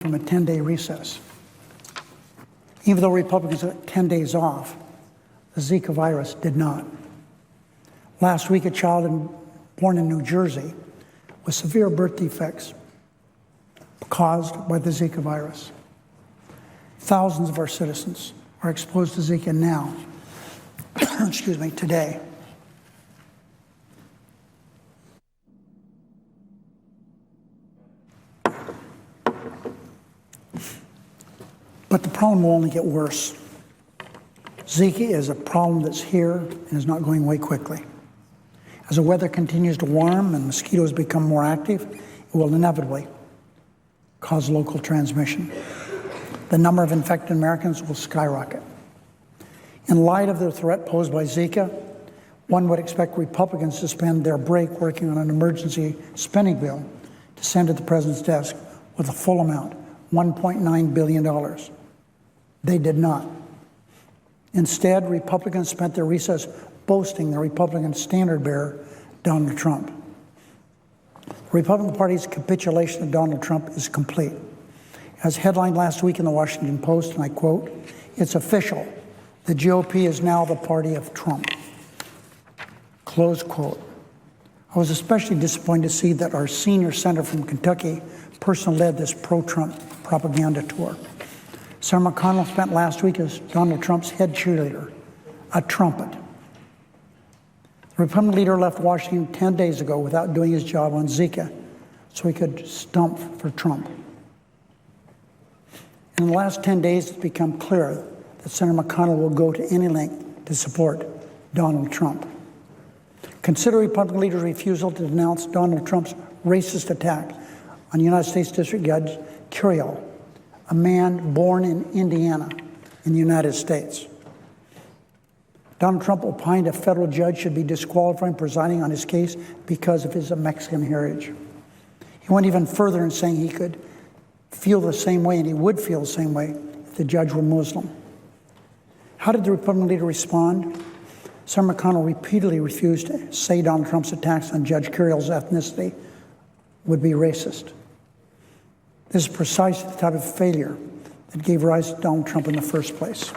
from a 10-day recess. Even though Republicans took 10 days off, the Zika virus did not. Last week, a child born in New Jersey with severe birth defects caused by the Zika virus. Thousands of our citizens are exposed to Zika now, excuse me, today. But the problem will only get worse. Zika is a problem that's here and is not going away quickly. As the weather continues to warm and mosquitoes become more active, it will inevitably cause local transmission. The number of infected Americans will skyrocket. In light of the threat posed by Zika, one would expect Republicans to spend their break working on an emergency spending bill to send to the president's desk with a full amount, $1.9 billion. They did not. Instead, Republicans spent their recess boasting the Republican standard bearer, Donald Trump. The Republican Party's capitulation of Donald Trump is complete. As headlined last week in the Washington Post, and I quote, "It's official. The GOP is now the party of Trump." Close quote. I was especially disappointed to see that our senior senator from Kentucky personally led this pro-Trump propaganda tour. Senator McConnell spent last week as Donald Trump's head cheerleader, a trumpet. The Republican leader left Washington 10 days ago without doing his job on Zika, so he could stump for Trump. In the last 10 days, it's become clear that Senator McConnell will go to any length to support Donald Trump. Consider Republican leader's refusal to denounce Donald Trump's racist attack on United States District Judge Curiel, a man born in Indiana in the United States. Donald Trump opined a federal judge should be disqualified from presiding on his case because of his Mexican heritage. He went even further in saying he could feel the same way, and he would feel the same way if the judge were Muslim. How did the Republican leader respond? Senator McConnell repeatedly refused to say Donald Trump's attacks on Judge Curiel's ethnicity would be racist. This is precisely the type of failure that gave rise to Donald Trump in the first place.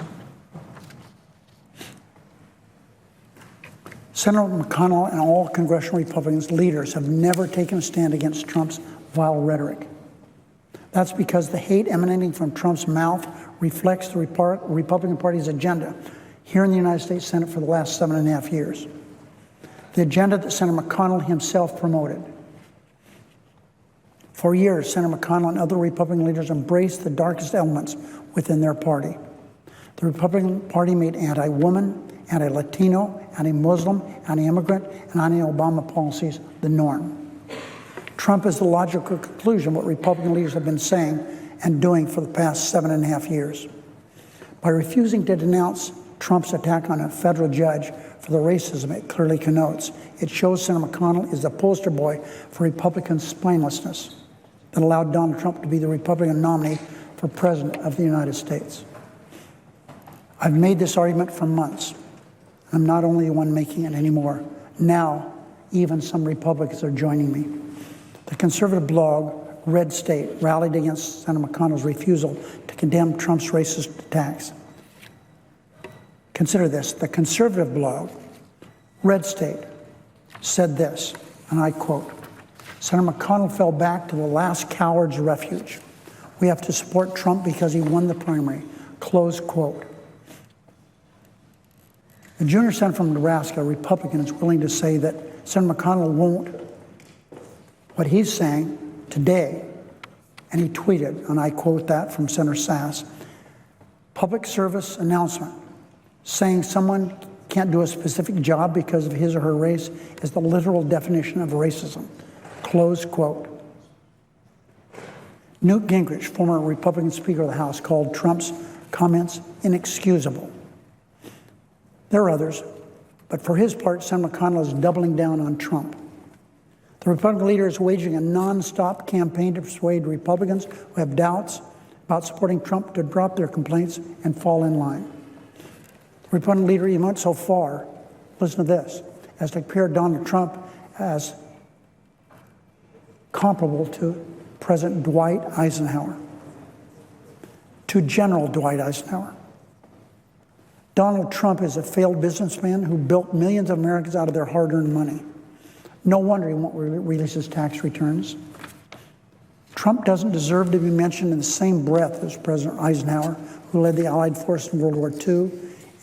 Senator McConnell and all congressional Republicans leaders have never taken a stand against Trump's vile rhetoric. That's because the hate emanating from Trump's mouth reflects the Republican Party's agenda here in the United States Senate for the last 7.5 years. The agenda that Senator McConnell himself promoted. For years, Senator McConnell and other Republican leaders embraced the darkest elements within their party. The Republican Party made anti-woman, anti-Latino, anti-Muslim, anti-immigrant, and anti-Obama policies the norm. Trump is the logical conclusion of what Republican leaders have been saying and doing for the past 7.5 years. By refusing to denounce Trump's attack on a federal judge for the racism it clearly connotes, it shows Senator McConnell is the poster boy for Republican spinelessness that allowed Donald Trump to be the Republican nominee for President of the United States. I've made this argument for months. I'm not only the one making it anymore. Now, even some Republicans are joining me. The conservative blog, Red State, rallied against Senator McConnell's refusal to condemn Trump's racist attacks. Consider this. The conservative blog, Red State, said this, and I quote, "Senator McConnell fell back to the last coward's refuge. We have to support Trump because he won the primary." Close quote. The junior senator from Nebraska, a Republican, is willing to say that Senator McConnell won't. What he's saying today, and he tweeted, and I quote that from Senator Sass, "Public service announcement saying someone can't do a specific job because of his or her race is the literal definition of racism." Close quote. Newt Gingrich, former Republican Speaker of the House, called Trump's comments inexcusable. There are others, but for his part, Senator McConnell is doubling down on Trump. The Republican leader is waging a nonstop campaign to persuade Republicans who have doubts about supporting Trump to drop their complaints and fall in line. The Republican leader even went so far, listen to this, as to compare Donald Trump as comparable to President Dwight Eisenhower. to General Dwight Eisenhower. Donald Trump is a failed businessman who built millions of Americans out of their hard-earned money. No wonder he won't release his tax returns. Trump doesn't deserve to be mentioned in the same breath as President Eisenhower, who led the Allied force in World War II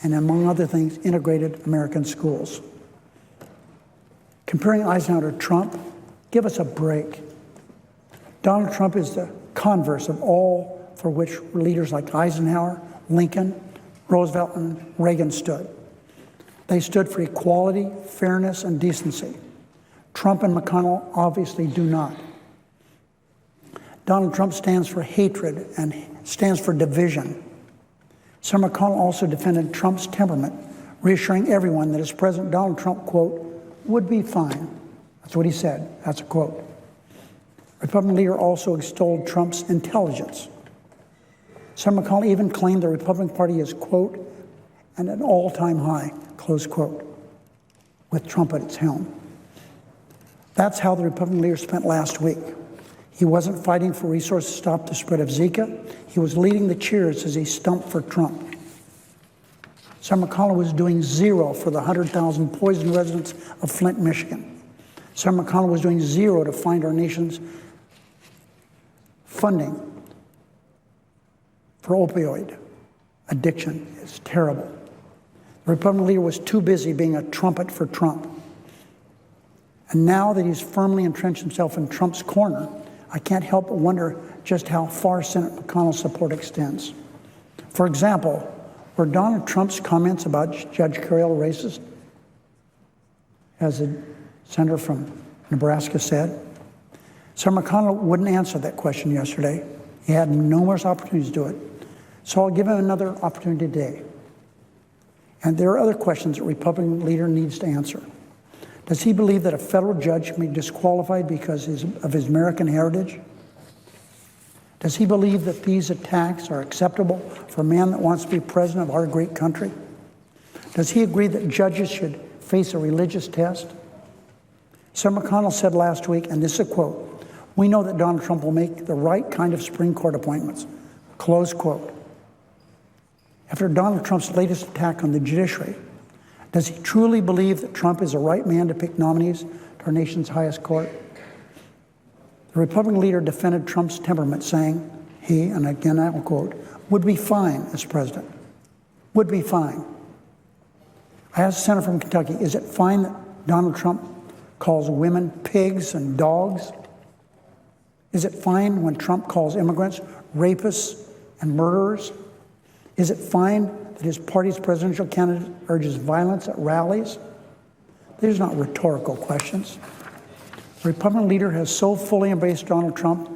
and, among other things, integrated American schools. Comparing Eisenhower to Trump, give us a break. Donald Trump is the converse of all for which leaders like Eisenhower, Lincoln, Roosevelt, and Reagan stood. They stood for equality, fairness, and decency. Trump and McConnell obviously do not. Donald Trump stands for hatred and stands for division. Senator McConnell also defended Trump's temperament, reassuring everyone that his President Donald Trump, quote, would be fine. That's what he said. That's a quote. Republican leader also extolled Trump's intelligence. Senator McConnell even claimed the Republican Party is, quote, at an all-time high, close quote, with Trump at its helm. That's how the Republican leader spent last week. He wasn't fighting for resources to stop the spread of Zika. He was leading the cheers as he stumped for Trump. Senator McConnell was doing zero for the 100,000 poisoned residents of Flint, Michigan. Senator McConnell was doing zero to find our nation's funding for opioid addiction. It's terrible. The Republican leader was too busy being a trumpet for Trump. And now that he's firmly entrenched himself in Trump's corner, I can't help but wonder just how far Senator McConnell's support extends. For example, were Donald Trump's comments about Judge Carroll racist, as the senator from Nebraska said? Senator McConnell wouldn't answer that question yesterday. He had numerous opportunities to do it. So I'll give him another opportunity today. And there are other questions that Republican leader needs to answer. Does he believe that a federal judge can be disqualified because of his American heritage? Does he believe that these attacks are acceptable for a man that wants to be president of our great country? Does he agree that judges should face a religious test? Senator McConnell said last week, and this is a quote, "We know that Donald Trump will make the right kind of Supreme Court appointments," close quote. After Donald Trump's latest attack on the judiciary, does he truly believe that Trump is the right man to pick nominees to our nation's highest court? The Republican leader defended Trump's temperament, saying he, and again I will quote, would be fine as president. Would be fine. I asked the senator from Kentucky, is it fine that Donald Trump calls women pigs and dogs? Is it fine when Trump calls immigrants rapists and murderers? Is it fine that his party's presidential candidate urges violence at rallies? These are not rhetorical questions. The Republican leader has so fully embraced Donald Trump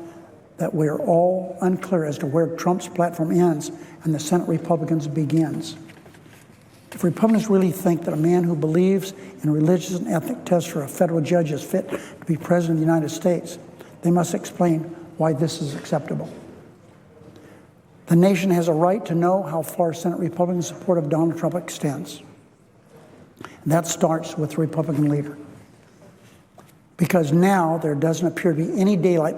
that we're all unclear as to where Trump's platform ends and the Senate Republicans begins. If Republicans really think that a man who believes in religious and ethnic tests for a federal judge is fit to be president of the United States, they must explain why this is acceptable. The nation has a right to know how far Senate Republican support of Donald Trump extends. And that starts with the Republican leader. Because now there doesn't appear to be any daylight